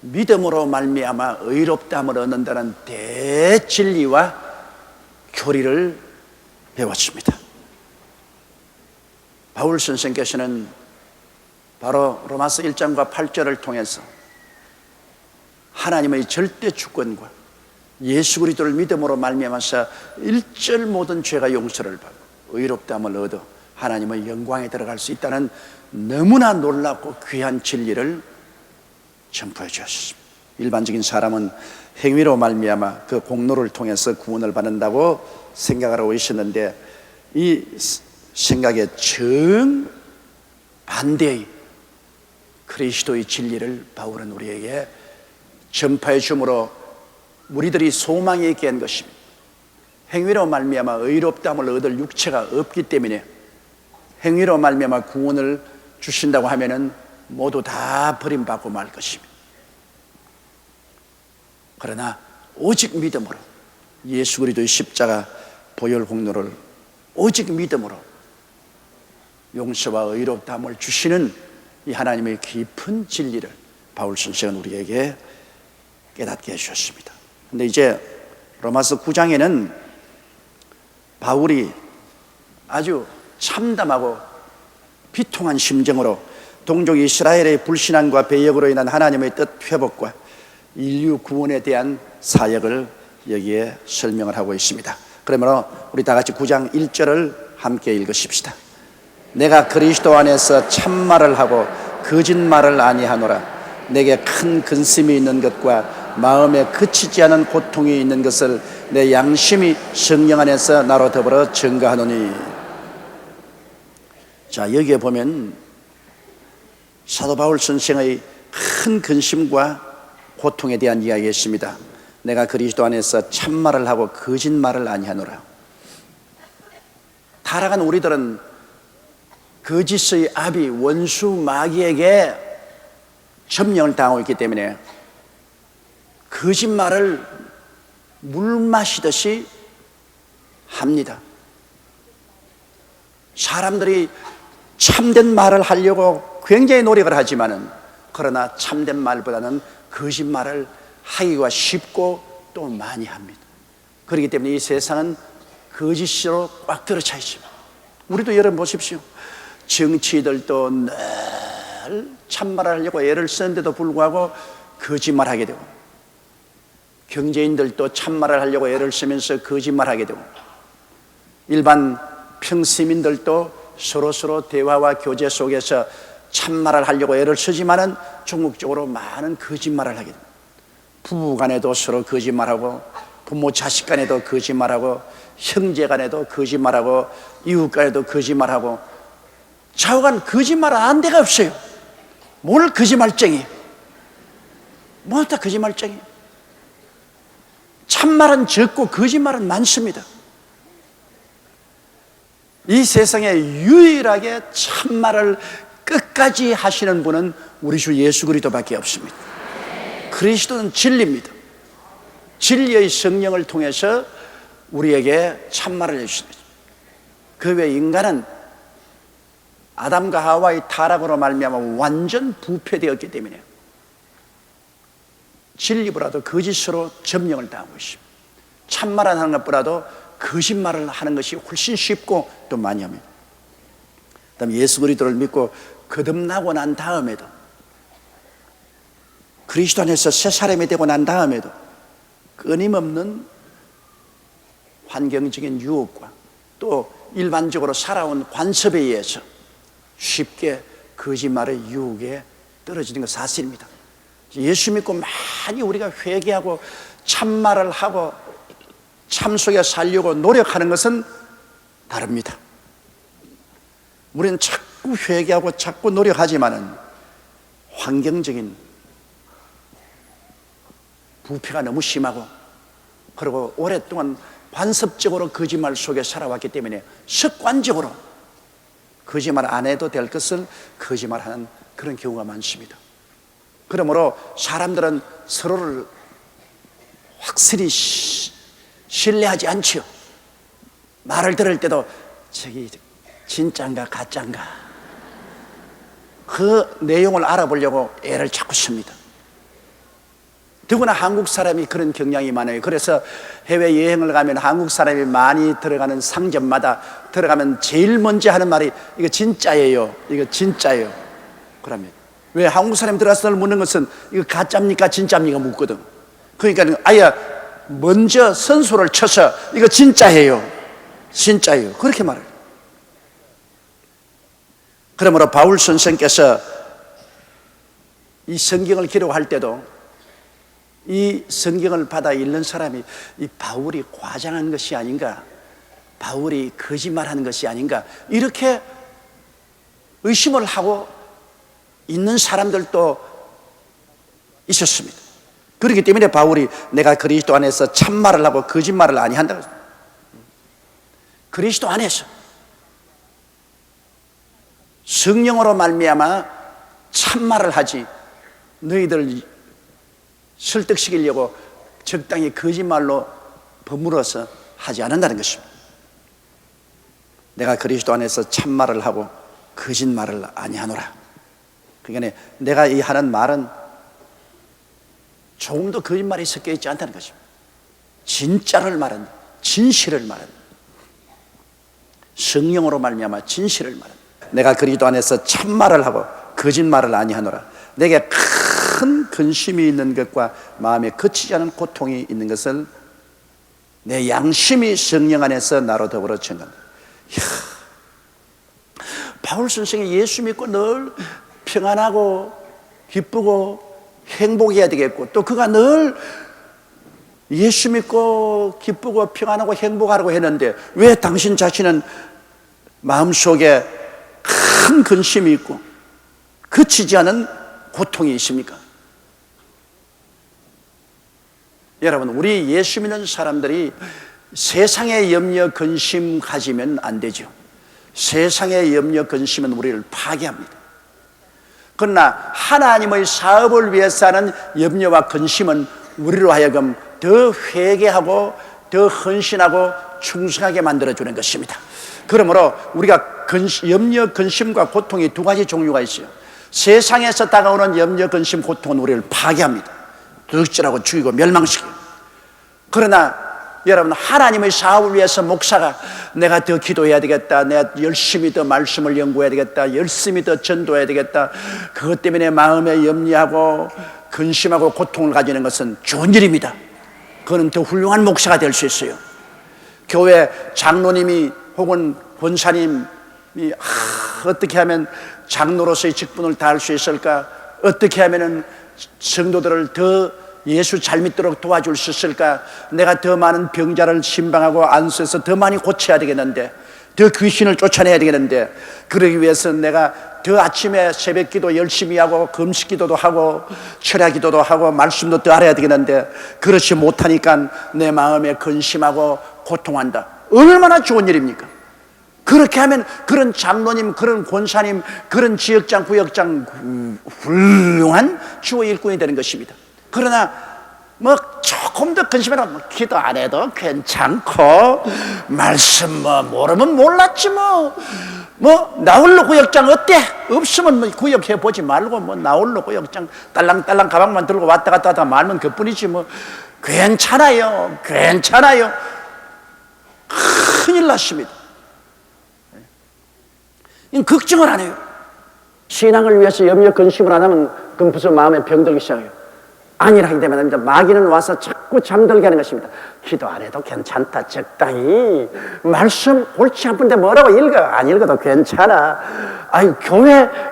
믿음으로 말미암아 의롭다함을 얻는다는 대진리와 교리를 배웠습니다. 바울 선생께서는 바로 로마서 1장과 8절을 통해서 하나님의 절대 주권과 예수 그리스도를 믿음으로 말미암아서 일절 모든 죄가 용서를 받고 의롭다함을 얻어 하나님의 영광에 들어갈 수 있다는 너무나 놀랍고 귀한 진리를 전파해 주셨습니다. 일반적인 사람은 행위로 말미암아 그 공로를 통해서 구원을 받는다고 생각을 하고 있었는데, 이 생각에 정반대의 그리스도의 진리를 바울은 우리에게 전파해 주므로 우리들이 소망이 있게 한 것입니다. 행위로 말미암아 의롭다함을 얻을 육체가 없기 때문에 행위로 말미암아 구원을 주신다고 하면은 모두 다 버림받고 말 것입니다. 그러나 오직 믿음으로 예수 그리스도의 십자가 보혈 공로를 오직 믿음으로 용서와 의롭다함을 주시는 이 하나님의 깊은 진리를 바울 선생은 우리에게 깨닫게 해주셨습니다. 그런데 이제 로마서 9장에는 바울이 아주 참담하고 비통한 심정으로 동족 이스라엘의 불신앙과 배역으로 인한 하나님의 뜻 회복과 인류 구원에 대한 사역을 여기에 설명을 하고 있습니다. 그러므로 우리 다 같이 9장 1절을 함께 읽으십시다. 내가 그리스도 안에서 참말을 하고 거짓말을 아니하노라. 내게 큰 근심이 있는 것과 마음에 그치지 않은 고통이 있는 것을 내 양심이 성령 안에서 나로 더불어 증거하노니. 자, 여기에 보면 사도 바울 선생의 큰 근심과 고통에 대한 이야기가 있습니다. 내가 그리스도 안에서 참말을 하고 거짓말을 아니하노라. 타락한 우리들은 거짓의 아비 원수 마귀에게 점령을 당하고 있기 때문에 거짓말을 물 마시듯이 합니다. 사람들이 참된 말을 하려고 굉장히 노력을 하지만은, 그러나 참된 말보다는 거짓말을 하기가 쉽고 또 많이 합니다. 그렇기 때문에 이 세상은 거짓으로 꽉 들어차 있습니다. 우리도 여러분 보십시오. 정치인들도 늘 참말을 하려고 애를 쓰는데도 불구하고 거짓말하게 되고, 경제인들도 참말을 하려고 애를 쓰면서 거짓말하게 되고, 일반 평시민들도 서로 대화와 교제 속에서 참말을 하려고 애를 쓰지만은 궁극적으로 많은 거짓말을 하게 됩니다. 부부 간에도 서로 거짓말하고, 부모 자식 간에도 거짓말하고, 형제 간에도 거짓말하고, 이웃 간에도 거짓말하고, 좌우간 거짓말 안 한 데가 없어요. 뭘 거짓말쟁이, 뭐 다 거짓말쟁이. 참말은 적고 거짓말은 많습니다. 이 세상에 유일하게 참말을 끝까지 하시는 분은 우리 주 예수 그리스도밖에 없습니다. 그리스도는 진리입니다. 진리의 성령을 통해서 우리에게 참말을 해주십니다. 그 외 인간은 아담과 하와의 타락으로 말미암아 완전 부패되었기 때문에 진리보다도 거짓으로 점령을 당하고 있습니다. 참말을 하는 것보다도 거짓말을 하는 것이 훨씬 쉽고 또 많이 합니다. 그다음에 예수 그리스도를 믿고 거듭나고 난 다음에도, 그리스도 안에서 새 사람이 되고 난 다음에도 끊임없는 환경적인 유혹과 또 일반적으로 살아온 관습에 의해서 쉽게 거짓말의 유혹에 떨어지는 것 사실입니다. 예수 믿고 많이 우리가 회개하고 참말을 하고 참 속에 살려고 노력하는 것은 다릅니다. 우리는 자꾸 회개하고 자꾸 노력하지만은 환경적인 부패가 너무 심하고, 그리고 오랫동안 관습적으로 거짓말 속에 살아왔기 때문에 습관적으로 거짓말 안 해도 될 것을 거짓말하는 그런 경우가 많습니다. 그러므로 사람들은 서로를 확실히 신뢰하지 않죠. 말을 들을 때도 저기 진짜인가 가짜인가 그 내용을 알아보려고 애를 자꾸 씁니다. 더구나 한국 사람이 그런 경향이 많아요. 그래서 해외여행을 가면 한국 사람이 많이 들어가는 상점마다 들어가면 제일 먼저 하는 말이 이거 진짜예요, 이거 진짜예요. 그러면 왜 한국 사람이 들어가서 묻는 것은 이거 가짜입니까 진짜입니까 묻거든. 그러니까 아예 먼저 선수를 쳐서 이거 진짜예요, 진짜예요 그렇게 말해요. 그러므로 바울 선생께서 이 성경을 기록할 때도 이 성경을 받아 읽는 사람이 이 바울이 과장한 것이 아닌가, 바울이 거짓말하는 것이 아닌가, 이렇게 의심을 하고 있는 사람들도 있었습니다. 그렇기 때문에 바울이 내가 그리스도 안에서 참말을 하고 거짓말을 아니한다. 그리스도 안에서 성령으로 말미암아 참말을 하지, 너희들 설득시키려고 적당히 거짓말로 버무려서 하지 않는다는 것입니다. 내가 그리스도 안에서 참말을 하고 거짓말을 아니하노라. 그러니까 내가 이 하는 말은 조금도 거짓말이 섞여 있지 않다는 것입니다. 진짜를 말한다, 진실을 말한다, 성령으로 말미암아 진실을 말한다. 내가 그리스도 안에서 참말을 하고 거짓말을 아니하노라. 내게 큰 근심이 있는 것과 마음에 거치지 않은 고통이 있는 것을 내 양심이 성령 안에서 나로 더불어 증거한다. 바울 선생이 예수 믿고 늘 평안하고 기쁘고 행복해야 되겠고, 또 그가 늘 예수 믿고 기쁘고 평안하고 행복하라고 했는데 왜 당신 자신은 마음속에 큰 근심이 있고 그치지 않은 고통이 있습니까? 여러분, 우리 예수 믿는 사람들이 세상의 염려 근심 가지면 안 되죠. 세상의 염려 근심은 우리를 파괴합니다. 그러나 하나님의 사업을 위해서 하는 염려와 근심은 우리로 하여금 더 회개하고 더 헌신하고 충성하게 만들어주는 것입니다. 그러므로 우리가 염려 근심과 고통이 두 가지 종류가 있어요. 세상에서 다가오는 염려 근심 고통은 우리를 파괴합니다. 도둑질하고 죽이고 멸망시켜요. 그러나 여러분, 하나님의 사업을 위해서 목사가 내가 더 기도해야 되겠다, 내가 열심히 더 말씀을 연구해야 되겠다, 열심히 더 전도해야 되겠다, 그것 때문에 마음에 염려하고 근심하고 고통을 가지는 것은 좋은 일입니다. 그거는 더 훌륭한 목사가 될 수 있어요. 교회 장로님이 혹은 권사님이 어떻게 하면 장로로서의 직분을 다할 수 있을까, 어떻게 하면 성도들을 더 예수 잘 믿도록 도와줄 수 있을까, 내가 더 많은 병자를 신방하고 안수해서 더 많이 고쳐야 되겠는데, 더 귀신을 쫓아내야 되겠는데, 그러기 위해서 내가 더 아침에 새벽 기도 열심히 하고 금식 기도도 하고 철야 기도도 하고 말씀도 더 알아야 되겠는데, 그렇지 못하니까 내 마음에 근심하고 고통한다. 얼마나 좋은 일입니까? 그렇게 하면 그런 장로님, 그런 권사님, 그런 지역장, 구역장 훌륭한 주의 일꾼이 되는 것입니다. 그러나 뭐 조금 더 근심해라, 기도 안 해도 괜찮고 말씀 모르면 몰랐지 뭐 나홀로 구역장 어때? 없으면 뭐 구역해 보지 말고 뭐 나홀로 구역장 딸랑딸랑 가방만 들고 왔다 갔다 하다 말면 그뿐이지 뭐 괜찮아요, 괜찮아요. 큰일 났습니다. 걱정을 안 해요. 신앙을 위해서 염려 근심을 안 하면 그건 무슨 마음에 병들기 시작해요. 아니라 하게 되면 이제 마귀는 와서 자꾸 잠들게 하는 것입니다. 기도 안 해도 괜찮다, 적당히 말씀 골치 아픈데 뭐라고 읽어, 안 읽어도 괜찮아. 아유,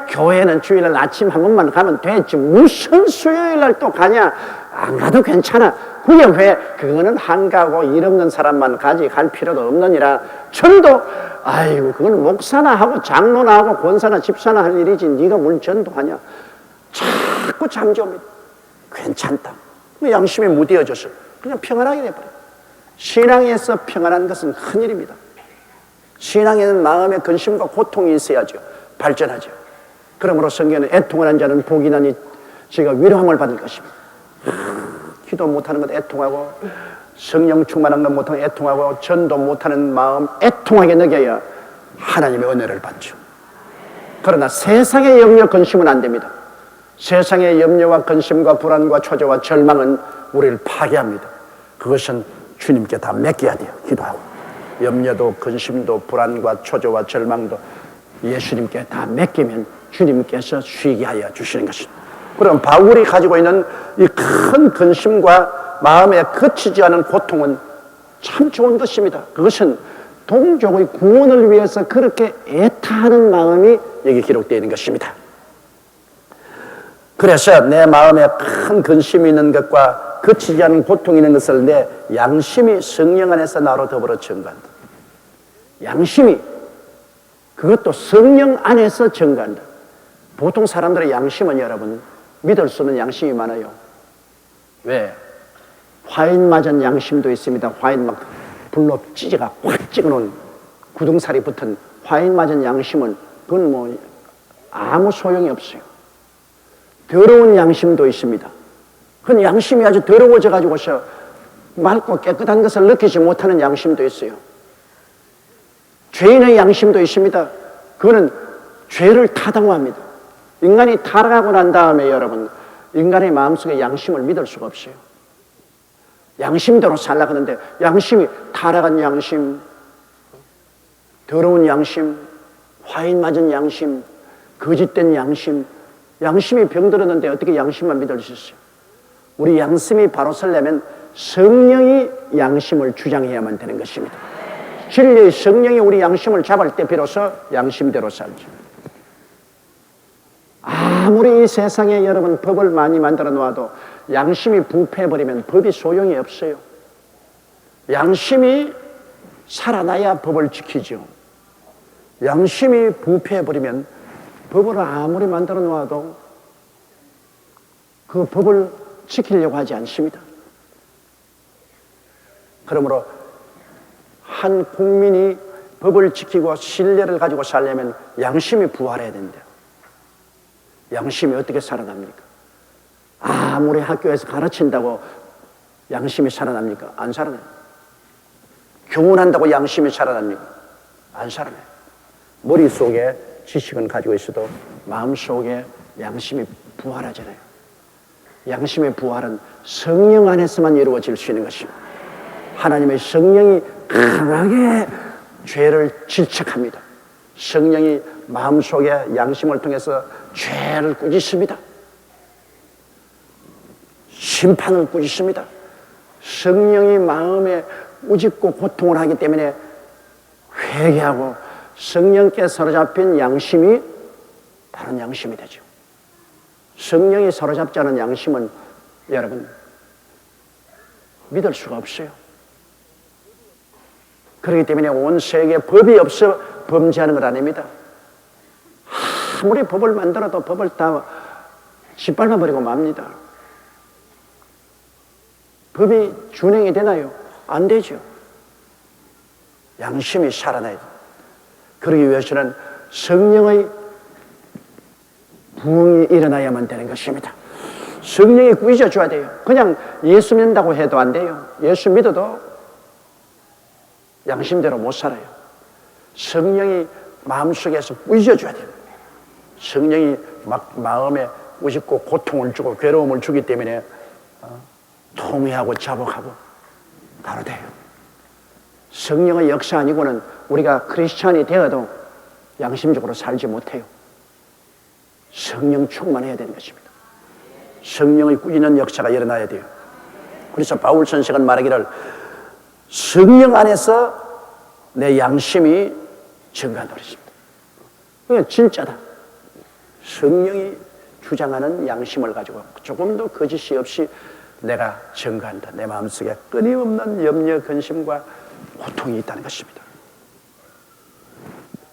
교회는 주일날 아침 한 번만 가면 되지 무슨 수요일날 또 가냐, 안 가도 괜찮아. 구역회 그거는 한가하고 일 없는 사람만 갈 필요도 없느니라. 전도, 아이고 그건 목사나 하고 장로나 하고 권사나 집사나 할 일이지 네가 뭘 전도하냐. 자꾸 잠재웁니다. 괜찮다. 양심에 무뎌져서 그냥 평안하게 돼버려요. 신앙에서 평안한 것은 큰일입니다. 신앙에는 마음의 근심과 고통이 있어야죠. 발전하죠. 그러므로 성경은 애통을 한 자는 복이 나니 제가 위로함을 받을 것입니다. 기도 못하는 것 애통하고, 성령 충만한 것 못하는 애통하고, 전도 못하는 마음 애통하게 느껴야 하나님의 은혜를 받죠. 그러나 세상의 염려 근심은 안 됩니다. 세상의 염려와 근심과 불안과 초조와 절망은 우리를 파괴합니다. 그것은 주님께 다 맡겨야 돼요. 기도하고 염려도 근심도 불안과 초조와 절망도 예수님께 다 맡기면 주님께서 쉬게 하여 주시는 것입니다. 그럼 바울이 가지고 있는 이 큰 근심과 마음에 그치지 않은 고통은 참 좋은 것입니다. 그것은 동족의 구원을 위해서 그렇게 애타하는 마음이 여기 기록되어 있는 것입니다. 그래서 내 마음에 큰 근심이 있는 것과 그치지 않은 고통이 있는 것을 내 양심이 성령 안에서 나로 더불어 증거한다. 양심이, 그것도 성령 안에서 증거한다. 보통 사람들의 양심은 여러분 믿을 수 없는 양심이 많아요. 왜? 화인 맞은 양심도 있습니다. 화인 막 불로 찌개가 확 찍어놓은 구둥살이 붙은 화인 맞은 양심은 그건 뭐 아무 소용이 없어요. 더러운 양심도 있습니다. 그건 양심이 아주 더러워져 가지고서 맑고 깨끗한 것을 느끼지 못하는 양심도 있어요. 죄인의 양심도 있습니다. 그거는 죄를 타당화합니다. 인간이 타락하고 난 다음에 여러분, 인간의 마음속에 양심을 믿을 수가 없어요. 양심대로 살려고 하는데 양심이 타락한 양심, 더러운 양심, 화인 맞은 양심, 거짓된 양심, 양심이 병들었는데 어떻게 양심만 믿을 수 있어요? 우리 양심이 바로 서려면 성령이 양심을 주장해야만 되는 것입니다. 진리의 성령이 우리 양심을 잡을 때 비로소 양심대로 살죠. 아무리 이 세상에 여러분 법을 많이 만들어 놓아도 양심이 부패해버리면 법이 소용이 없어요. 양심이 살아나야 법을 지키죠. 양심이 부패해버리면 법을 아무리 만들어 놓아도 그 법을 지키려고 하지 않습니다. 그러므로 한 국민이 법을 지키고 신뢰를 가지고 살려면 양심이 부활해야 된대요. 양심이 어떻게 살아납니까? 아무리 학교에서 가르친다고 양심이 살아납니까? 안 살아나요. 교훈한다고 양심이 살아납니까? 안 살아나요. 머릿속에 지식은 가지고 있어도 마음속에 양심이 부활하잖아요. 양심의 부활은 성령 안에서만 이루어질 수 있는 것입니다. 하나님의 성령이 강하게 죄를 질책합니다. 성령이 마음속에 양심을 통해서 죄를 꾸짖습니다. 심판을 꾸짖습니다. 성령이 마음에 우습고 고통을 하기 때문에 회개하고 성령께 사로잡힌 양심이 바른 양심이 되죠. 성령이 사로잡지 않은 양심은 여러분 믿을 수가 없어요. 그렇기 때문에 온 세계에 법이 없어 범죄하는 것 아닙니다. 아무리 법을 만들어도 법을 다 짓밟아버리고 맙니다. 법이 준행이 되나요? 안 되죠. 양심이 살아나야 돼요. 그러기 위해서는 성령의 부흥이 일어나야만 되는 것입니다. 성령이 꾸짖어줘야 돼요. 그냥 예수 믿는다고 해도 안 돼요. 예수 믿어도 양심대로 못 살아요. 성령이 마음속에서 꾸짖어줘야 돼요. 성령이 막 마음에 우습고 고통을 주고 괴로움을 주기 때문에 통회하고 자복하고 바로 돼요. 성령의 역사 아니고는 우리가 크리스찬이 되어도 양심적으로 살지 못해요. 성령 충만해야 되는 것입니다. 성령의 꾸짖는 역사가 일어나야 돼요. 그래서 바울 선생은 말하기를 성령 안에서 내 양심이 증가한다고 했습니다. 그게 진짜다. 성령이 주장하는 양심을 가지고 조금도 거짓이 없이 내가 증가한다. 내 마음속에 끊임없는 염려, 근심과 고통이 있다는 것입니다.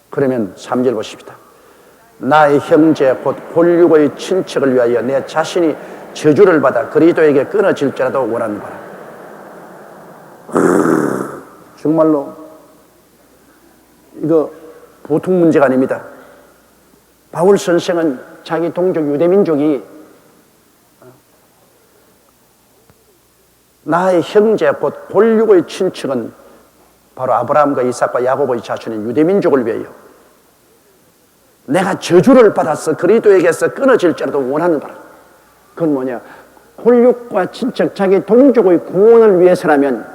그러면 3절 보십시다. 나의 형제 곧 홀육의 친척을 위하여 내 자신이 저주를 받아 그리스도에게 끊어질지라도 원하는 바라. 정말로 이거 보통 문제가 아닙니다. 바울 선생은 자기 동족 유대민족이 나의 형제 곧 홀육의 친척은 바로 아브라함과 이삭과 야곱의 자손인 유대민족을 위하여 내가 저주를 받아서 그리스도에게서 끊어질지라도 원하는 바라. 그건 뭐냐? 홀육과 친척, 자기 동족의 구원을 위해서라면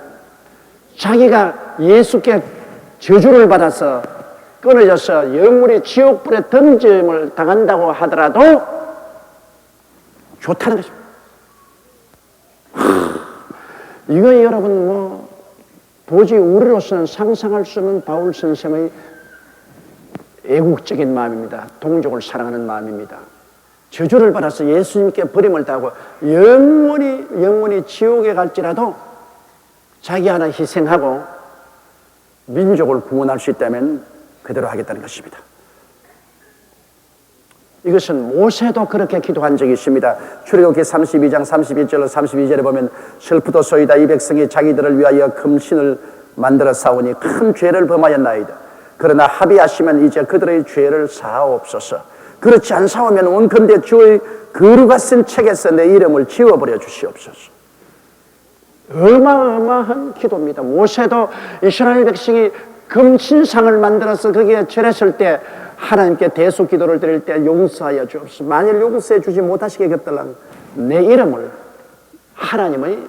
자기가 예수께 저주를 받아서 끊어져서 영원히 지옥불에 던짐을 당한다고 하더라도 좋다는 것입니다. 이거 여러분 도저히 우리로서는 상상할 수 없는 바울 선생의 애국적인 마음입니다. 동족을 사랑하는 마음입니다. 저주를 받아서 예수님께 버림을 당하고 영원히 지옥에 갈지라도 자기 하나 희생하고 민족을 구원할 수 있다면 그대로 하겠다는 것입니다. 이것은 모세도 그렇게 기도한 적이 있습니다. 출애굽기 32장 31절로 32절에 보면 슬프도소이다 이 백성이 자기들을 위하여 금신을 만들어 싸우니 큰 죄를 범하였나이다. 그러나 합의하시면 이제 그들의 죄를 사하옵소서. 그렇지 않사오면 원컨대 주의 거루가 쓴 책에서 내 이름을 지워버려 주시옵소서. 어마어마한 기도입니다. 모세도 이스라엘 백성이 금신상을 만들어서 거기에 절했을 때 하나님께 대속 기도를 드릴 때 용서하여 주옵소서. 만일 용서해 주지 못하시게 겠더라면 내 이름을 하나님의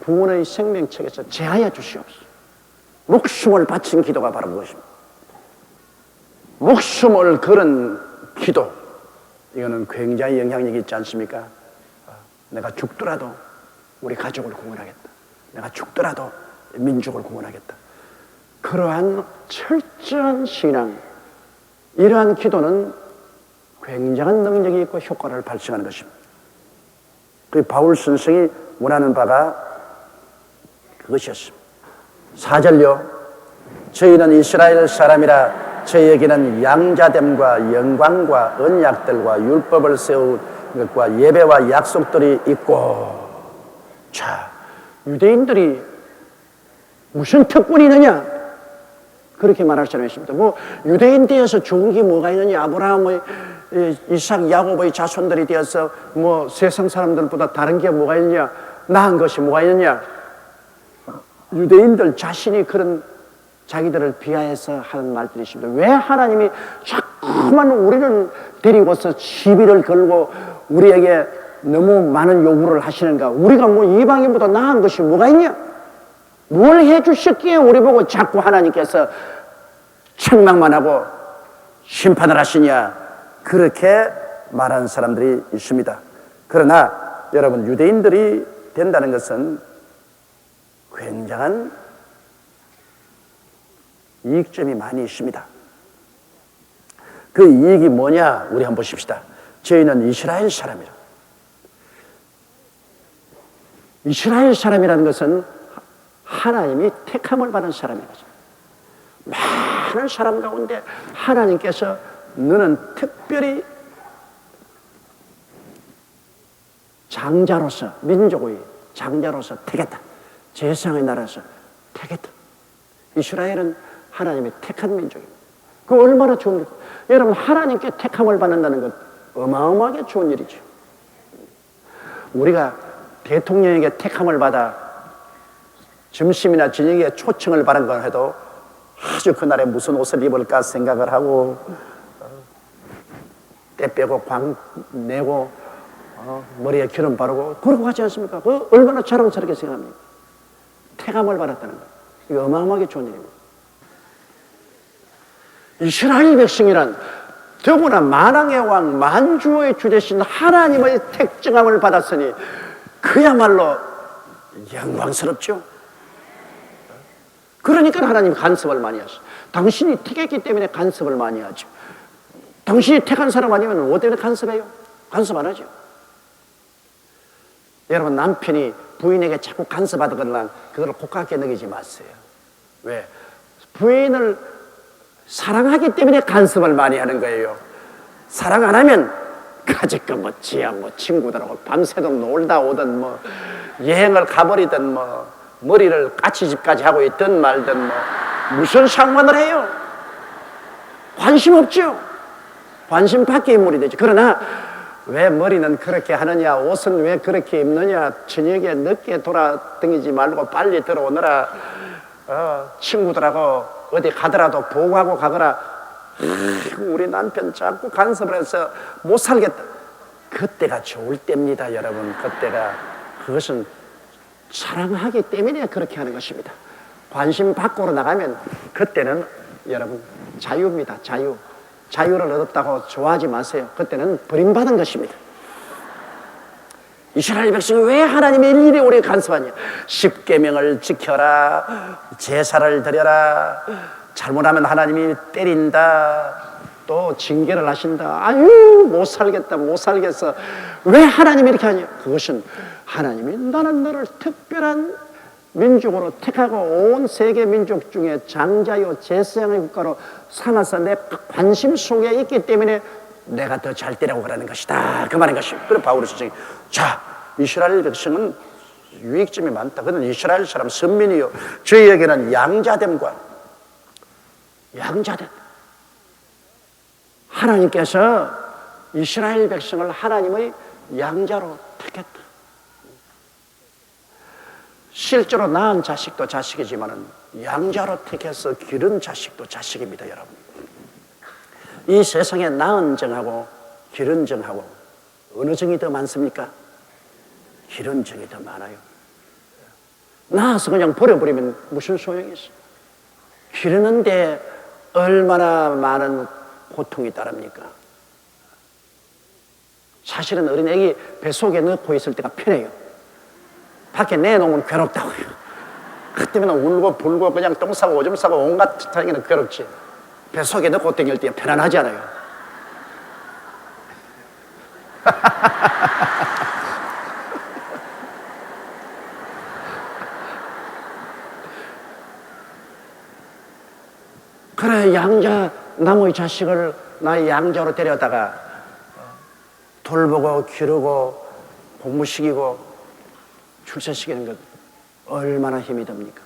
구원의 생명책에서 제하여 주시옵소서. 목숨을 바친 기도가 바로 그것입니다. 목숨을 걸은 기도, 이거는 굉장히 영향력이 있지 않습니까? 내가 죽더라도 우리 가족을 구원하겠다. 내가 죽더라도 민족을 구원하겠다. 그러한 철저한 신앙, 이러한 기도는 굉장한 능력이 있고 효과를 발생하는 것입니다. 그 바울 선생이 원하는 바가 그것이었습니다. 4절요. 저희는 이스라엘 사람이라 저희에게는 양자됨과 영광과 언약들과 율법을 세운 것과 예배와 약속들이 있고. 자, 유대인들이 무슨 특권이 있느냐? 그렇게 말할 사람이 있습니다. 유대인 되어서 좋은 게 뭐가 있느냐? 아브라함의, 이삭, 야곱의 자손들이 되어서 세상 사람들보다 다른 게 뭐가 있느냐? 나은 것이 뭐가 있느냐? 유대인들 자신이 그런 자기들을 비하해서 하는 말들이 있습니다. 왜 하나님이 자꾸만 우리를 데리고서 시비를 걸고 우리에게 너무 많은 요구를 하시는가? 우리가 이방인보다 나은 것이 뭐가 있냐? 뭘 해주셨기에 우리 보고 자꾸 하나님께서 책망만 하고 심판을 하시냐? 그렇게 말하는 사람들이 있습니다. 그러나 여러분, 유대인들이 된다는 것은 굉장한 이익점이 많이 있습니다. 그 이익이 뭐냐? 우리 한번 보십시다. 저희는 이스라엘 사람이라. 이스라엘 사람이라는 것은 하나님이 택함을 받은 사람이라는 거죠. 많은 사람 가운데 하나님께서 너는 특별히 장자로서, 민족의 장자로서 택했다. 제사장의 나라에서 택했다. 이스라엘은 하나님의 택한 민족입니다. 그 얼마나 좋은 일입니까? 여러분, 하나님께 택함을 받는다는 것 어마어마하게 좋은 일이죠. 우리가 대통령에게 택함을 받아 점심이나 저녁에 초청을 받은 건 해도 아주 그날에 무슨 옷을 입을까 생각을 하고 때 빼고 광 내고 머리에 기름 바르고 그러고 하지 않습니까? 그 얼마나 자랑스럽게 생각합니까? 택함을 받았다는 것, 이거 어마어마하게 좋은 일입니다. 이스라엘 백성이란 더구나 만왕의 왕, 만주의 주 되신 하나님의 택정함을 받았으니 그야말로 영광스럽죠. 그러니까 하나님 간섭을 많이 하시죠. 당신이 택했기 때문에 간섭을 많이 하죠. 당신이 택한 사람 아니면 뭐 때문에 간섭해요? 간섭 안 하죠. 여러분, 남편이 부인에게 자꾸 간섭하거나 그걸 고깝게 느끼지 마세요. 왜? 부인을 사랑하기 때문에 간섭을 많이 하는 거예요. 사랑 안 하면 가지껏 지하 친구들하고 밤새도록 놀다 오든 여행을 가버리든 머리를 까치집까지 하고 있든 말든 무슨 상관을 해요? 관심 없죠. 관심 밖의 인물이 되죠. 그러나 왜 머리는 그렇게 하느냐, 옷은 왜 그렇게 입느냐, 저녁에 늦게 돌아다니지 말고 빨리 들어오느라, 친구들하고 어디 가더라도 보고하고 가거라. 우리 남편 자꾸 간섭을 해서 못 살겠다. 그때가 좋을 때입니다, 여러분. 그때가 그것은 사랑하기 때문에 그렇게 하는 것입니다. 관심 밖으로 나가면 그때는 여러분 자유입니다. 자유를 얻었다고 좋아하지 마세요. 그때는 버림받은 것입니다. 이스라엘 백성이 왜 하나님의 일일이 우리에 간섭하냐? 십계명을 지켜라, 제사를 드려라, 잘못하면 하나님이 때린다, 또 징계를 하신다. 아유, 못 살겠어. 왜 하나님이 이렇게 하냐? 그것은 하나님이 나는 너를 특별한 민족으로 택하고 온 세계 민족 중에 장자요 제사장의 국가로 삼아서 내 관심 속에 있기 때문에 내가 더 잘 되라고 그러는 것이다. 그 말인 것입니다. 그래 바울이 선생님, 자, 이스라엘 백성은 유익점이 많다. 그는 이스라엘 사람 선민이요, 저희에게는 양자됨과 양자됨. 하나님께서 이스라엘 백성을 하나님의 양자로 택했다. 실제로 낳은 자식도 자식이지만 양자로 택해서 기른 자식도 자식입니다. 여러분, 이 세상에 낳은 정하고 기른 정하고 어느 정이 더 많습니까? 기른 정이 더 많아요. 낳아서 그냥 버려버리면 무슨 소용이 있어? 기르는데 얼마나 많은 고통이 따릅니까? 사실은 어린애기 뱃속에 넣고 있을 때가 편해요. 밖에 내놓으면 괴롭다고요. 그때면 울고 불고 그냥 똥 싸고 오줌 싸고 온갖 타기는 괴롭지. 뱃속에 넣고 댕길 때 편안하지 않아요. 그래, 양자, 남의 자식을 나의 양자로 데려다가 돌보고 기르고 공부시키고 출세시키는 것 얼마나 힘이 듭니까?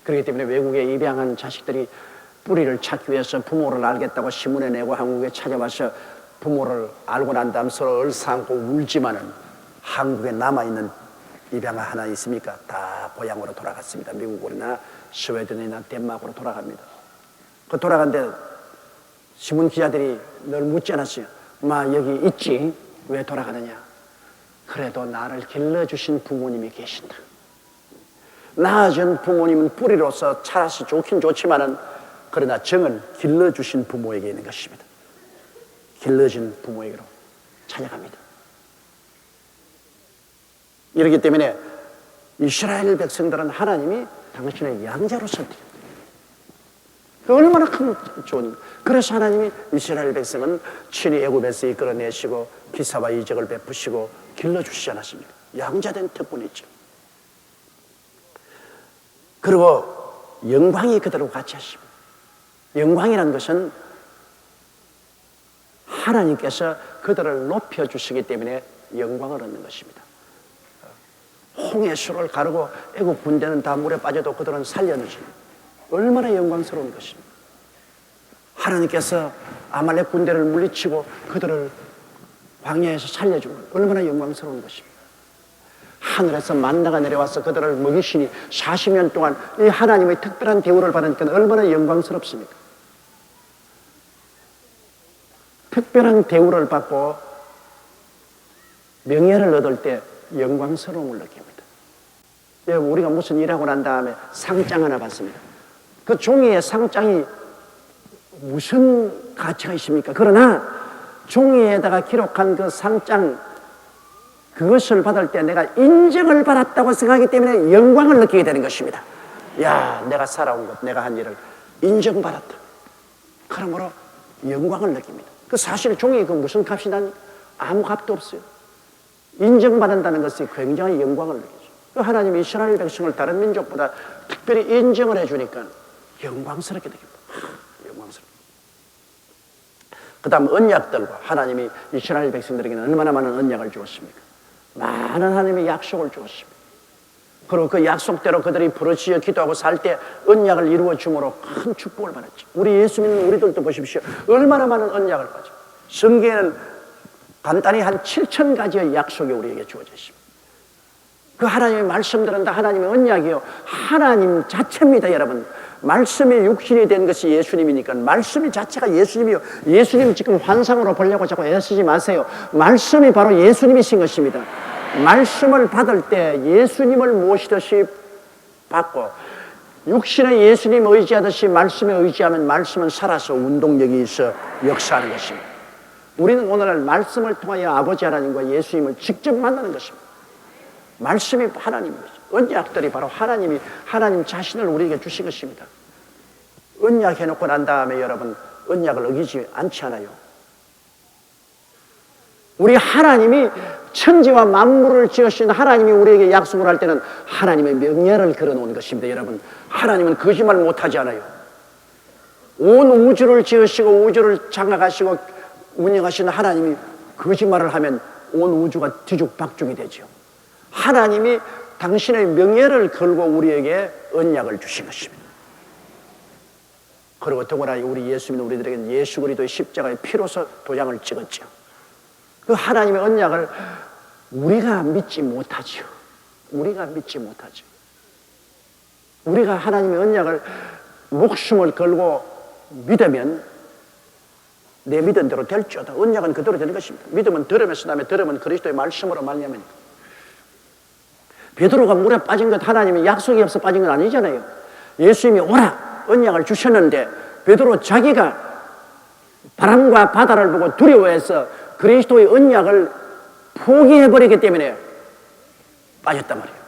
그렇기 때문에 외국에 입양한 자식들이 뿌리를 찾기 위해서 부모를 알겠다고 신문에 내고 한국에 찾아와서 부모를 알고 난 다음 서로 얼싸안고 울지만은 한국에 남아있는 입양아 하나 있습니까? 다 고향으로 돌아갔습니다. 미국이나 스웨덴이나 덴마크로 돌아갑니다. 그 돌아간데 신문 기자들이 늘 묻지 않았어요. 마 여기 있지? 왜 돌아가느냐? 그래도 나를 길러주신 부모님이 계신다. 낳아준 부모님은 뿌리로서 자라서 좋긴 좋지만은 그러나 정은 길러주신 부모에게 있는 것입니다. 길러준 부모에게로 찾아갑니다. 이렇기 때문에 이스라엘 백성들은 하나님이 당신의 양자로 선택했다. 그 얼마나 큰 좋은. 그래서 하나님이 이스라엘 백성은 친히 애굽에서 이끌어내시고 기사와 이적을 베푸시고 길러주시지 않았습니까? 양자된 특권이죠. 그리고 영광이 그대로 같이 하십니다. 영광이라는 것은 하나님께서 그들을 높여주시기 때문에 영광을 얻는 것입니다. 홍해수를 가르고 애국 군대는 다 물에 빠져도 그들은 살려내십니다. 얼마나 영광스러운 것입니다. 하나님께서 아말렉 군대를 물리치고 그들을 광야에서 살려준 것 얼마나 영광스러운 것입니다. 하늘에서 만나가 내려와서 그들을 먹이시니 40년 동안 이 하나님의 특별한 대우를 받으니까 얼마나 영광스럽습니까? 특별한 대우를 받고 명예를 얻을 때 영광스러움을 느낍니다. 우리가 무슨 일하고 난 다음에 상장 하나 받습니다. 그 종이에 상장이 무슨 가치가 있습니까? 그러나 종이에다가 기록한 그 상장, 그것을 받을 때 내가 인정을 받았다고 생각하기 때문에 영광을 느끼게 되는 것입니다. 야, 내가 살아온 것, 내가 한 일을 인정받았다. 그러므로 영광을 느낍니다. 그 사실 종이 그 무슨 값이 난 아무 값도 없어요. 인정받는다는 것이 굉장히 영광을 느끼죠. 하나님이 이스라엘 백성을 다른 민족보다 특별히 인정을 해주니까 영광스럽게 느낍니다. 영광스럽게. 그 다음 언약들과 하나님이 이스라엘 백성들에게는 얼마나 많은 언약을 주었습니까? 많은 하나님의 약속을 주었습니다. 그리고 그 약속대로 그들이 부르짖어 기도하고 살 때 언약을 이루어 줌으로 큰 축복을 받았죠. 우리 예수 믿는 우리들도 보십시오. 얼마나 많은 언약을 가지고. 성경에는 간단히 한 7,000가지의 약속이 우리에게 주어져 있습니다. 그 하나님의 말씀들은 다 하나님의 언약이요, 하나님 자체입니다. 여러분, 말씀이 육신이 된 것이 예수님이니까 말씀이 자체가 예수님이요. 예수님 지금 환상으로 보려고 자꾸 애쓰지 마세요. 말씀이 바로 예수님이신 것입니다. 말씀을 받을 때 예수님을 모시듯이 받고, 육신의 예수님 의지하듯이 말씀에 의지하면 말씀은 살아서 운동력이 있어 역사하는 것입니다. 우리는 오늘날 말씀을 통하여 아버지 하나님과 예수님을 직접 만나는 것입니다. 말씀이 하나님입니다. 언약들이 바로 하나님 자신을 우리에게 주신 것입니다. 언약 해놓고 난 다음에 여러분 언약을 어기지 않지 않아요. 우리 하나님이 천지와 만물을 지으신 하나님이 우리에게 약속을 할 때는 하나님의 명예를 걸어놓은 것입니다. 여러분, 하나님은 거짓말 못하지 않아요. 온 우주를 지으시고 우주를 장악하시고 운영하시는 하나님이 거짓말을 하면 온 우주가 뒤죽박죽이 되죠. 하나님이 당신의 명예를 걸고 우리에게 언약을 주신 것입니다. 그리고 더구나 우리 예수 믿는 우리들에게는 예수 그리스도의 십자가의 피로서 도장을 찍었죠. 그 하나님의 언약을 우리가 믿지 못하죠. 우리가 믿지 못하죠. 우리가 하나님의 언약을 목숨을 걸고 믿으면 내 믿은 대로 될지어다. 언약은 그대로 되는 것입니다. 믿음은 들음에서 나며 들음은 그리스도의 말씀으로 말미암으니까. 베드로가 물에 빠진 것 하나님이 약속이 없어 빠진 건 아니잖아요. 예수님이 오라 언약을 주셨는데 베드로 자기가 바람과 바다를 보고 두려워해서 그리스도의 언약을 포기해버리기 때문에 빠졌단 말이에요.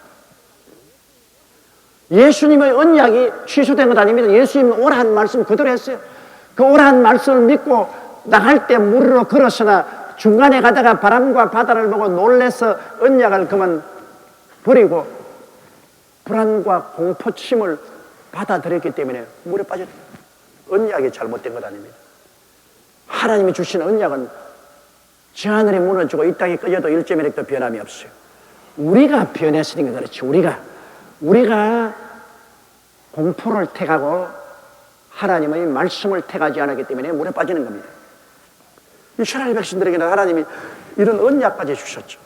예수님의 언약이 취소된 것 아닙니다. 예수님은 오라는 말씀 그대로 했어요. 그 오라는 말씀을 믿고 나갈 때 물으로 걸었으나 중간에 가다가 바람과 바다를 보고 놀래서 언약을 그만 버리고 불안과 공포심을 받아들였기 때문에 물에 빠졌다. 언약이 잘못된 것 아닙니다. 하나님이 주신 언약은 저 하늘이 무너지고 이 땅이 꺼져도 1.1획도 변함이 없어요. 우리가 변했으니까 그렇지. 우리가 공포를 택하고 하나님의 말씀을 택하지 않았기 때문에 물에 빠지는 겁니다. 이스라엘 백성들에게는 하나님이 이런 언약까지 주셨죠.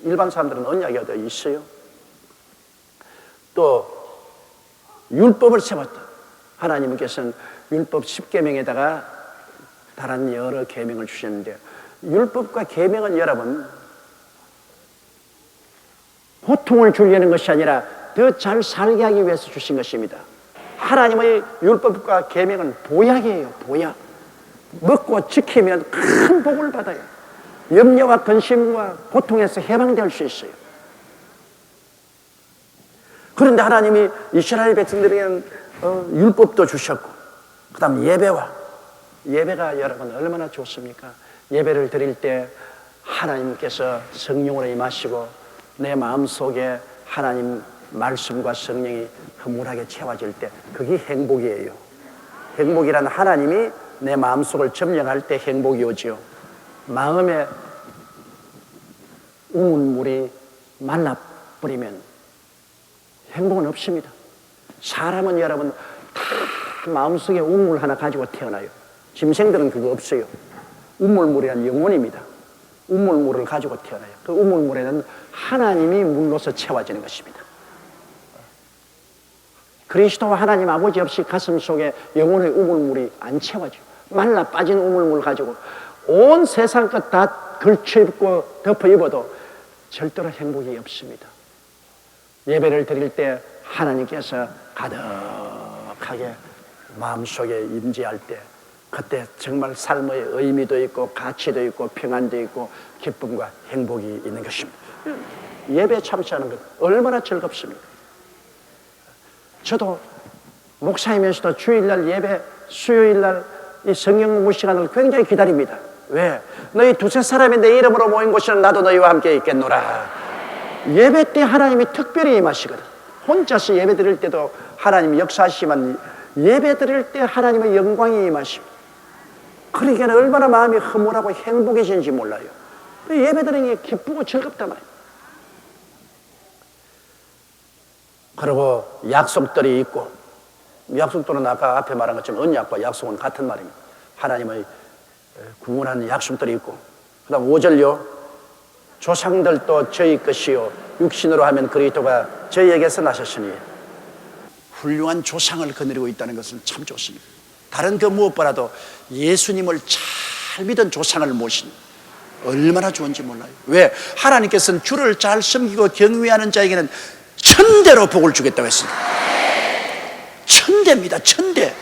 일반 사람들은 언약이 어디 있어요? 또 율법을 세웠다. 하나님께서는 율법 10계명에다가 다른 여러 계명을 주셨는데 율법과 계명은 여러분 고통을 주려는 것이 아니라 더 잘 살게 하기 위해서 주신 것입니다. 하나님의 율법과 계명은 보약이에요. 보약. 먹고 지키면 큰 복을 받아요. 염려와 근심과 고통에서 해방될 수 있어요. 그런데 하나님이 이스라엘 백성들에게는 율법도 주셨고 그 다음 예배가 여러분 얼마나 좋습니까? 예배를 드릴 때 하나님께서 성령으로 임하시고 내 마음속에 하나님 말씀과 성령이 흐물하게 채워질 때 그게 행복이에요. 행복이란 하나님이 내 마음속을 점령할 때 행복이 오지요. 마음에 우물물이 말라버리면 행복은 없습니다. 사람은 여러분 다 마음속에 우물 하나 가지고 태어나요. 짐승들은 그거 없어요. 우물물이란 영혼입니다. 우물물을 가지고 태어나요. 그 우물물에는 하나님이 물로서 채워지는 것입니다. 그리스도와 하나님 아버지 없이 가슴 속에 영혼의 우물물이 안 채워져요. 말라 빠진 우물물 가지고 온 세상 것 다 걸쳐입고 덮어입어도 절대로 행복이 없습니다. 예배를 드릴 때 하나님께서 가득하게 마음속에 임재할 때 그때 정말 삶의 의미도 있고 가치도 있고 평안도 있고 기쁨과 행복이 있는 것입니다. 예배 참여하는 것 얼마나 즐겁습니까? 저도 목사이면서도 주일날 예배, 수요일날 이 성경 공부 시간을 굉장히 기다립니다. 왜? 너희 두세 사람이 내 이름으로 모인 곳에는 나도 너희와 함께 있겠노라. 예배 때 하나님이 특별히 임하시거든. 혼자서 예배 드릴 때도 하나님이 역사하시지만 예배 드릴 때 하나님의 영광이 임하십니다. 그러니까 얼마나 마음이 흐물하고 행복해지는지 몰라요. 예배 드리는 게 기쁘고 즐겁단 말이에요. 그리고 약속들이 있고, 약속들은 아까 앞에 말한 것처럼 언약과 약속은 같은 말입니다. 하나님의 구원하는 약속들이 있고, 그 다음 5절요. 조상들도 저희 것이요 육신으로 하면 그리스도가 저희에게서 나셨으니. 훌륭한 조상을 거느리고 있다는 것은 참 좋습니다. 다른 그 무엇보다도 예수님을 잘 믿은 조상을 모신 얼마나 좋은지 몰라요. 왜? 하나님께서는 주를 잘 섬기고 경외하는 자에게는 천대로 복을 주겠다고 했습니다. 천대입니다. 천대.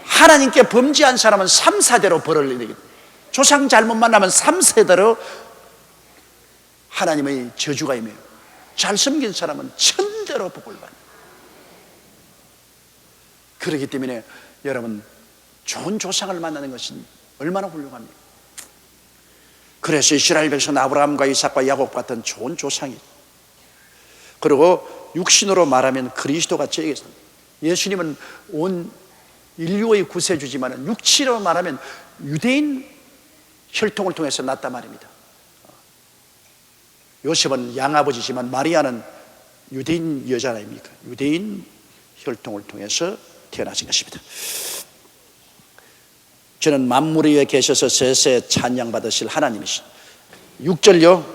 하나님께 범죄한 사람은 3, 4대로 벌을 내립니다. 조상 잘못 만나면 3, 4대로 하나님의 저주가 임해요. 잘 섬긴 사람은 천대로 복을 받아요. 그렇기 때문에 여러분, 좋은 조상을 만나는 것은 얼마나 훌륭합니까? 그래서 이스라엘 백성 아브라함과 이삭과 야곱 같은 좋은 조상이, 그리고 육신으로 말하면 그리스도가 저에게서, 예수님은 온 인류의 구세주지만 육신으로 말하면 유대인 혈통을 통해서 났단 말입니다. 요셉은 양아버지지만 마리아는 유대인 여자 아닙니까? 유대인 혈통을 통해서 태어나신 것입니다. 저는 만물 위에 계셔서 세세 찬양받으실 하나님이신 6절요.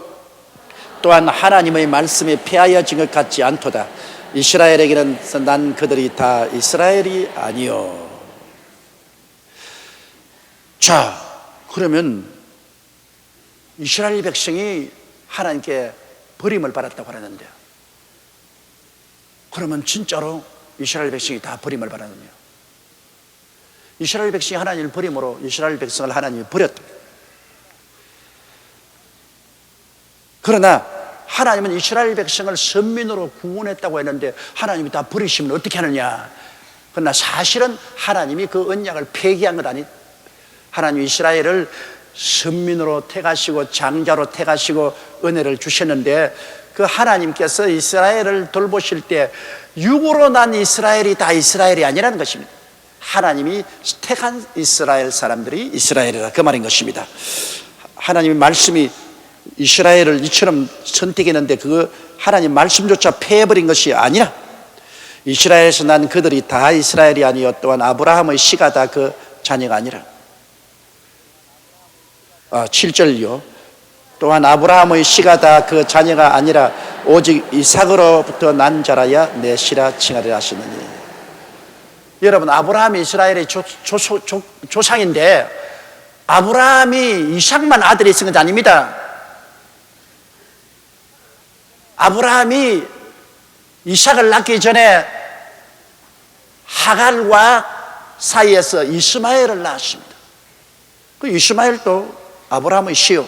또한 하나님의 말씀이 폐하여진 것 같지 않도다. 이스라엘에게는 난 그들이 다 이스라엘이 아니요. 자, 그러면 이스라엘 백성이 하나님께 버림을 받았다고 하는데요. 그러면 진짜로 이스라엘 백성이 다 버림을 받았느냐? 이스라엘 백성이 하나님을 버림으로 이스라엘 백성을 하나님이 버렸다. 그러나 하나님은 이스라엘 백성을 선민으로 구원했다고 했는데 하나님이 다 버리시면 어떻게 하느냐? 그러나 사실은 하나님이 그 언약을 폐기한 것 아니? 하나님 이스라엘을 선민으로 택하시고 장자로 택하시고 은혜를 주셨는데, 그 하나님께서 이스라엘을 돌보실 때 육으로 난 이스라엘이 다 이스라엘이 아니라는 것입니다. 하나님이 택한 이스라엘 사람들이 이스라엘이라, 그 말인 것입니다. 하나님의 말씀이 이스라엘을 이처럼 선택했는데 그 하나님 말씀조차 폐해버린 것이 아니라, 이스라엘에서 난 그들이 다 이스라엘이 아니요 또한 아브라함의 씨가 다 그 자녀가 아니라. 7절요. 또한 아브라함의 씨가 다 그 자녀가 아니라 오직 이삭으로부터 난 자라야 내 씨라 칭하리라 하시느니. 여러분, 아브라함이 이스라엘의 조상인데 아브라함이 이삭만 아들이 있은 건 아닙니다. 아브라함이 이삭을 낳기 전에 하갈과 사이에서 이스마엘을 낳았습니다. 그 이스마엘도 아브라함의 씨요.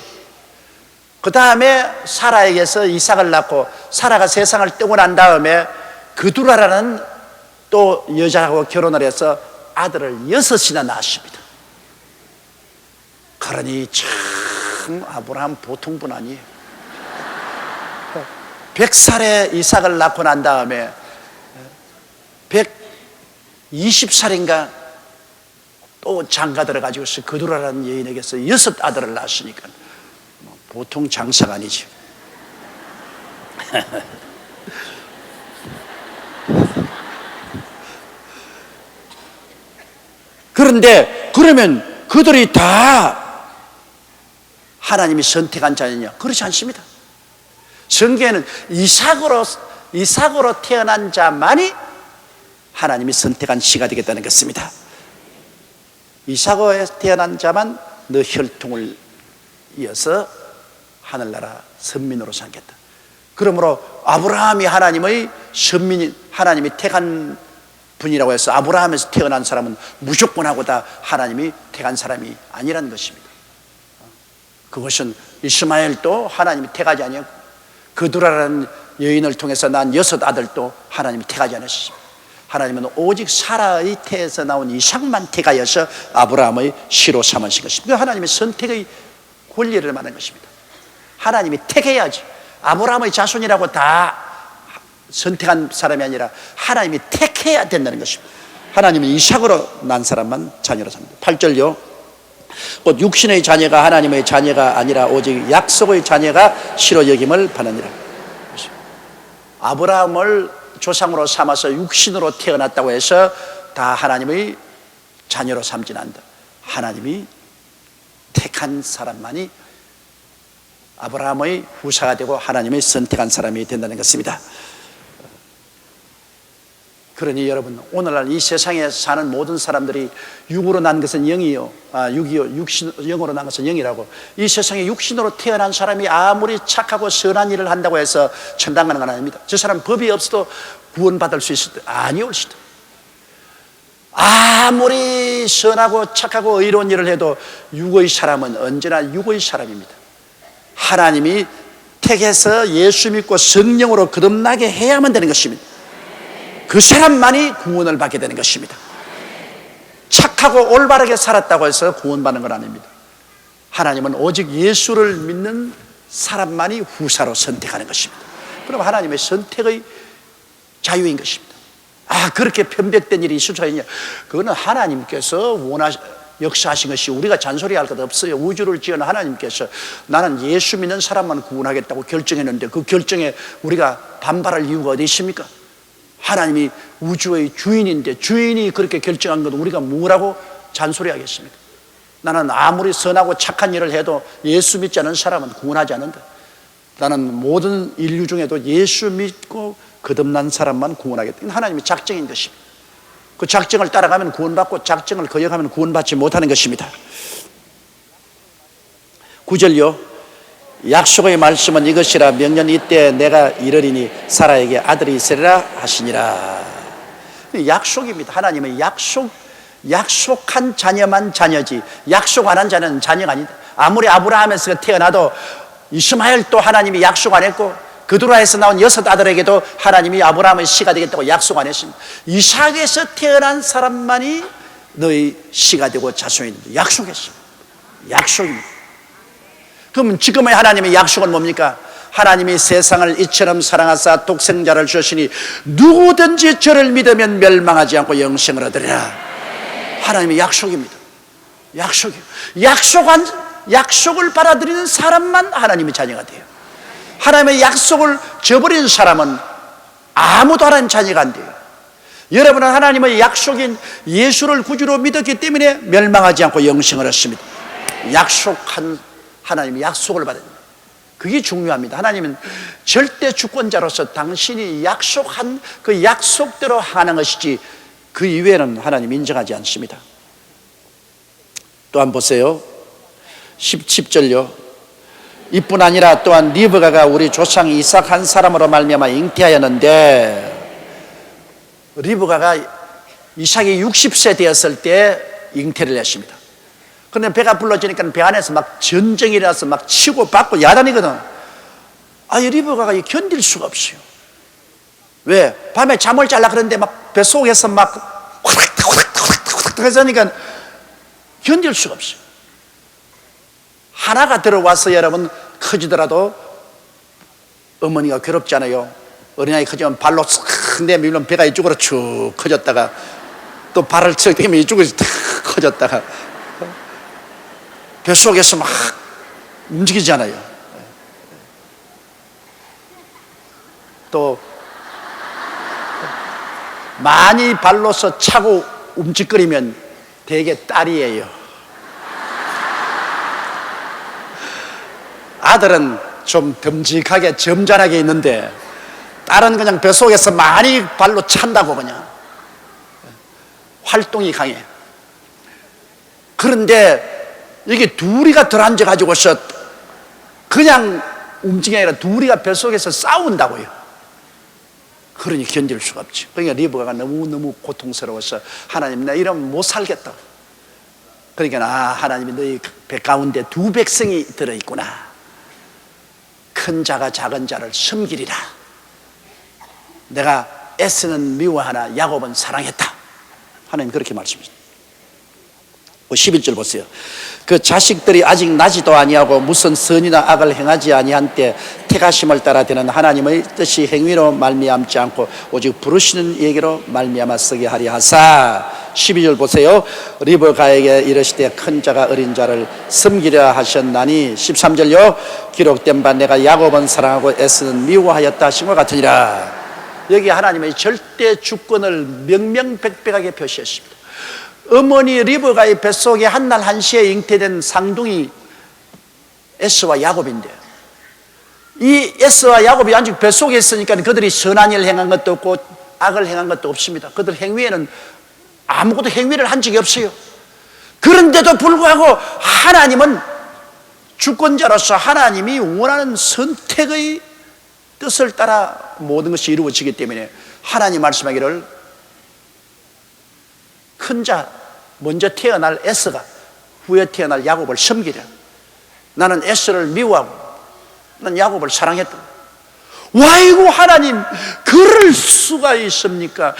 그 다음에 사라에게서 이삭을 낳고, 사라가 세상을 뜨고 난 다음에 그두라라는 또 여자하고 결혼을 해서 아들을 6이나 낳았습니다. 그러니 참 아브라함 보통 분 아니에요. 100살에 이삭을 낳고 난 다음에 120살인가 또 장가 들어가지고 그두라라는 여인에게서 6 아들을 낳았으니까 보통 장사가 아니죠. 그런데 그러면 그들이 다 하나님이 선택한 자느냐? 그렇지 않습니다. 성경에는 이삭으로 태어난 자만이 하나님이 선택한 씨가 되겠다는 것입니다. 이삭으로 태어난 자만 너 혈통을 이어서 하늘나라 선민으로 삼겠다. 그러므로 아브라함이 하나님의 선민이, 하나님이 택한 분이라고 해서 아브라함에서 태어난 사람은 무조건 하고 다 하나님이 택한 사람이 아니라는 것입니다. 그것은 이스마엘도 하나님이 택하지 아니하고 그두라라는 여인을 통해서 난 6 아들도 하나님이 택하지 않으십니다. 하나님은 오직 사라의 태에서 나온 이삭만 택하여서 아브라함의 씨로 삼으신 것입니다. 하나님의 선택의 권리를 말하는 것입니다. 하나님이 택해야지. 아브라함의 자손이라고 다 선택한 사람이 아니라 하나님이 택해야 된다는 것입니다. 하나님은 이삭으로 난 사람만 자녀로 삼니다. 8절요. 곧 육신의 자녀가 하나님의 자녀가 아니라 오직 약속의 자녀가 씨로 여김을 받느니라. 아브라함을 조상으로 삼아서 육신으로 태어났다고 해서 다 하나님의 자녀로 삼진 않는다. 하나님이 택한 사람만이 아브라함의 후사가 되고 하나님의 선택한 사람이 된다는 것입니다. 그러니 여러분, 오늘날 이 세상에 사는 모든 사람들이 육으로 난 것은 영이요, 영으로 난 것은 영이라고. 이 세상에 육신으로 태어난 사람이 아무리 착하고 선한 일을 한다고 해서 천당 가는 건 아닙니다. 저 사람 법이 없어도 구원받을 수 있을 때 아니올시다. 아무리 선하고 착하고 의로운 일을 해도 육의 사람은 언제나 육의 사람입니다. 하나님이 택해서 예수 믿고 성령으로 거듭나게 해야만 되는 것입니다. 그 사람만이 구원을 받게 되는 것입니다. 착하고 올바르게 살았다고 해서 구원받는 건 아닙니다. 하나님은 오직 예수를 믿는 사람만이 후사로 선택하는 것입니다. 그럼 하나님의 선택의 자유인 것입니다. 그렇게 편백된 일이 있을 수 있냐? 그거는 하나님께서 역사하신 것이 우리가 잔소리할 것 없어요. 우주를 지은 하나님께서 나는 예수 믿는 사람만 구원하겠다고 결정했는데 그 결정에 우리가 반발할 이유가 어디 있습니까? 하나님이 우주의 주인인데 주인이 그렇게 결정한 것 우리가 뭐라고 잔소리하겠습니까? 나는 아무리 선하고 착한 일을 해도 예수 믿지 않은 사람은 구원하지 않는다. 나는 모든 인류 중에도 예수 믿고 거듭난 사람만 구원하겠다. 하나님의 작정인 것입니다. 그 작정을 따라가면 구원받고 작정을 거역하면 구원받지 못하는 것입니다. 9절요. 약속의 말씀은 이것이라 명년 이때 내가 이르리니 사라에게 아들이 있으리라 하시니라. 약속입니다. 하나님의 약속한 자녀만 자녀지 약속 안 한 자는 자녀가 아니다. 아무리 아브라함에서 태어나도 이스마엘도 하나님이 약속 안 했고 그두라에서 나온 6 아들에게도 하나님이 아브라함의 씨가 되겠다고 약속 안 했습니다. 이삭에서 태어난 사람만이 너희 씨가 되고 자손이 된다. 약속했습니다. 약속입니다. 그럼 지금의 하나님의 약속은 뭡니까? 하나님이 세상을 이처럼 사랑하사 독생자를 주시니 누구든지 저를 믿으면 멸망하지 않고 영생을 얻으리라. 하나님의 약속입니다. 약속을 받아들이는 사람만 하나님의 자녀가 돼요. 하나님의 약속을 저버리는 사람은 아무도 하나님 자녀가 안 돼요. 여러분은 하나님의 약속인 예수를 구주로 믿었기 때문에 멸망하지 않고 영생을 얻습니다. 약속한 하나님의 약속을 받아야 됩니다. 그게 중요합니다. 하나님은 절대 주권자로서 당신이 약속한 그 약속대로 하는 것이지 그 이외에는 하나님 인정하지 않습니다. 또 한번 보세요. 10절요. 이뿐 아니라 또한 리브가가 우리 조상 이삭 한 사람으로 말미암아 잉태하였는데, 리브가가 이삭이 60세 되었을 때 잉태를 했습니다. 그런데 배가 불러지니까 배 안에서 막 전쟁이 일어나서 막 치고 받고 야단이거든. 이 리브가가 견딜 수가 없어요. 왜? 밤에 잠을 잘라 그러는데 막 뱃속에서 막 후닥후닥 해서니까 견딜 수가 없어요. 하나가 들어와서 여러분 커지더라도 어머니가 괴롭잖아요. 어린아이 커지면 발로 싹 내밀면 배가 이쪽으로 쭉 커졌다가 또 발을 척 대면 이쪽으로 탁 커졌다가 뱃속에서 막 움직이잖아요. 또 많이 발로서 차고 움직거리면 대개 딸이에요. 아들은 좀 듬직하게 점잖하게 있는데 딸은 그냥 뱃속에서 많이 발로 찬다고 그냥 활동이 강해. 그런데 이게 둘이가 들어앉아가지고서 그냥 움직이는 게 아니라 둘이가 뱃속에서 싸운다고요. 그러니 견딜 수가 없죠. 그러니까 리브가가 너무너무 고통스러워서 하나님 나 이러면 못 살겠다. 그러니까 하나님이 너희 배 가운데 2 백성이 들어있구나. 큰 자가 작은 자를 섬기리라. 내가 에스는 미워하나 야곱은 사랑했다. 하나님 그렇게 말씀하십니다. 11절 보세요. 그 자식들이 아직 나지도 아니하고 무슨 선이나 악을 행하지 아니한 때 택하심을 따라 되는 하나님의 뜻이 행위로 말미암지 않고 오직 부르시는 얘기로 말미암아 쓰게 하리 하사. 12절 보세요. 리브가에게 이르시되 큰 자가 어린 자를 섬기려 하셨나니 13절요. 기록된 바 내가 야곱은 사랑하고 에스는 미워하였다 하신 것 같으니라. 여기 하나님의 절대 주권을 명명백백하게 표시했습니다. 어머니 리브가의 뱃속에 한날 한시에 잉태된 쌍둥이 에스와 야곱인데, 이 에스와 야곱이 아직 뱃속에 있으니까 그들이 선한 일을 행한 것도 없고 악을 행한 것도 없습니다. 그들 행위에는 아무것도 행위를 한 적이 없어요. 그런데도 불구하고 하나님은 주권자로서 하나님이 원하는 선택의 뜻을 따라 모든 것이 이루어지기 때문에 하나님 말씀하기를 큰 자 먼저 태어날 에서가 후에 태어날 야곱을 섬기려. 나는 에서를 미워하고 난 야곱을 사랑했다. 와이고 하나님, 그럴 수가 있습니까?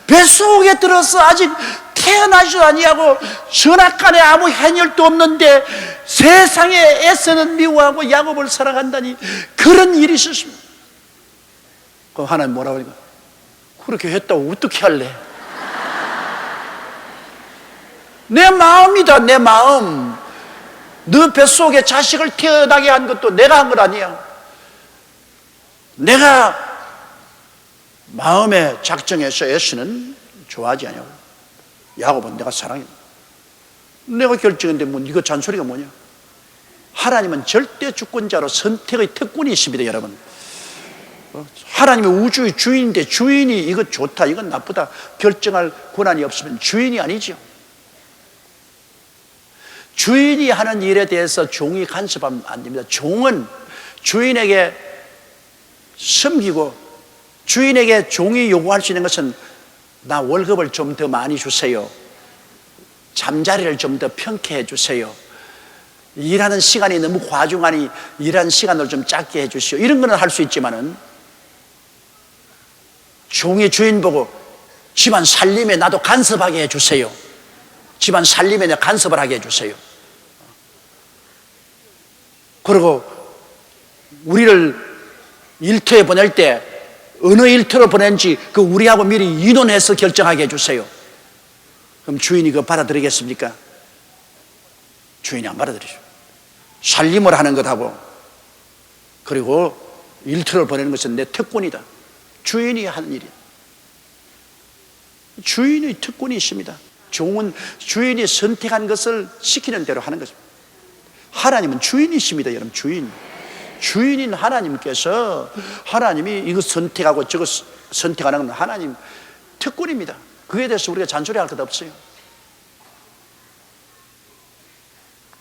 뱃속에 들어서 아직 태어나지도 아니하고 선악간에 아무 해열도 없는데 세상에 에서는 미워하고 야곱을 사랑한다니, 그런 일이 있었습니다. 그럼 하나님 뭐라고 하니까, 그렇게 했다고 어떻게 할래? 내 마음이다, 내 마음. 너 뱃속에 자식을 태어나게 한 것도 내가 한 것 아니야. 내가 마음에 작정해서 에서는 좋아하지 않냐고. 야곱은 내가 사랑해. 내가 결정했는데 뭐 이거 잔소리가 뭐냐. 하나님은 절대 주권자로 선택의 특권이 있습니다, 여러분. 하나님은 우주의 주인인데 주인이 이거 좋다, 이건 나쁘다 결정할 권한이 없으면 주인이 아니죠. 주인이 하는 일에 대해서 종이 간섭하면 안 됩니다. 종은 주인에게 섬기고, 주인에게 종이 요구할 수 있는 것은 나 월급을 좀 더 많이 주세요, 잠자리를 좀 더 편케 해주세요, 일하는 시간이 너무 과중하니 일하는 시간을 좀 작게 해주시오, 이런 거는 할 수 있지만은 종이 주인 보고 집안 살림에 나도 간섭하게 해주세요, 집안 살림에 내가 간섭을 하게 해주세요. 그리고 우리를 일터에 보낼 때 어느 일터로 보낸지 그 우리하고 미리 의논해서 결정하게 해주세요. 그럼 주인이 그거 받아들이겠습니까? 주인이 안 받아들이죠. 살림을 하는 것하고 그리고 일터를 보내는 것은 내 특권이다. 주인이 하는 일이야. 주인의 특권이 있습니다. 종은 주인이 선택한 것을 시키는 대로 하는 것입니다. 하나님은 주인이십니다, 여러분. 주인인 하나님께서, 하나님이 이거 선택하고 저거 선택하는 건 하나님 특권입니다. 그에 대해서 우리가 잔소리할 것 없어요.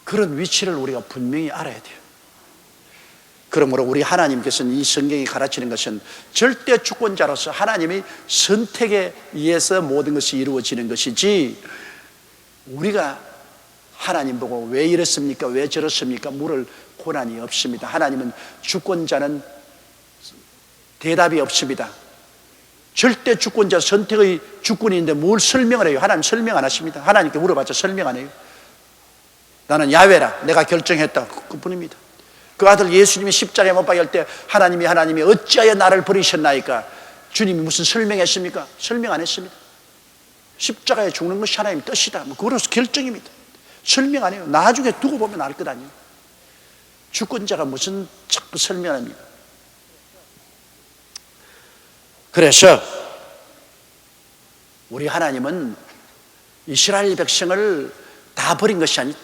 그런 위치를 우리가 분명히 알아야 돼요. 그러므로 우리 하나님께서는 이 성경이 가르치는 것은 절대 주권자로서 하나님이 선택에 의해서 모든 것이 이루어지는 것이지, 우리가 하나님 보고 왜 이렇습니까? 왜 저렇습니까? 물을 권한이 없습니다. 하나님은 주권자는 대답이 없습니다. 절대 주권자, 선택의 주권인데 뭘 설명을 해요? 하나님 설명 안 하십니다. 하나님께 물어봤자 설명 안 해요. 나는 야훼라, 내가 결정했다, 그뿐입니다. 그 아들 예수님이 십자가에 못 박일 때 하나님이 어찌하여 나를 버리셨나이까? 주님이 무슨 설명했습니까? 설명 안 했습니다. 십자가에 죽는 것이 하나님 뜻이다, 그거로서 결정입니다. 설명 안 해요. 나중에 두고 보면 알 것 아니에요. 주권자가 무슨 자꾸 설명합니다. 그래서 우리 하나님은 이스라엘 백성을 다 버린 것이 아니,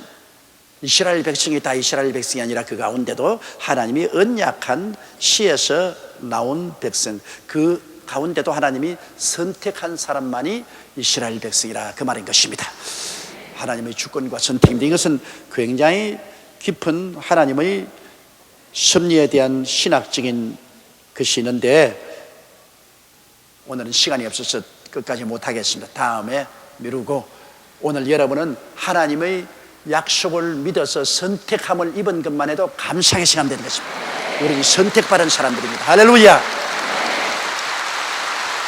이스라엘 백성이 다 이스라엘 백성이 아니라 그 가운데도 하나님이 언약한 시에서 나온 백성, 그 가운데도 하나님이 선택한 사람만이 이스라엘 백성이라, 그 말인 것입니다. 하나님의 주권과 선택입니다. 이것은 굉장히 깊은 하나님의 섭리에 대한 신학적인 것이 있는데 오늘은 시간이 없어서 끝까지 못하겠습니다. 다음에 미루고, 오늘 여러분은 하나님의 약속을 믿어서 선택함을 입은 것만 해도 감사하게 생각되는 것입니다. 우리는 선택받은 사람들입니다. 할렐루야.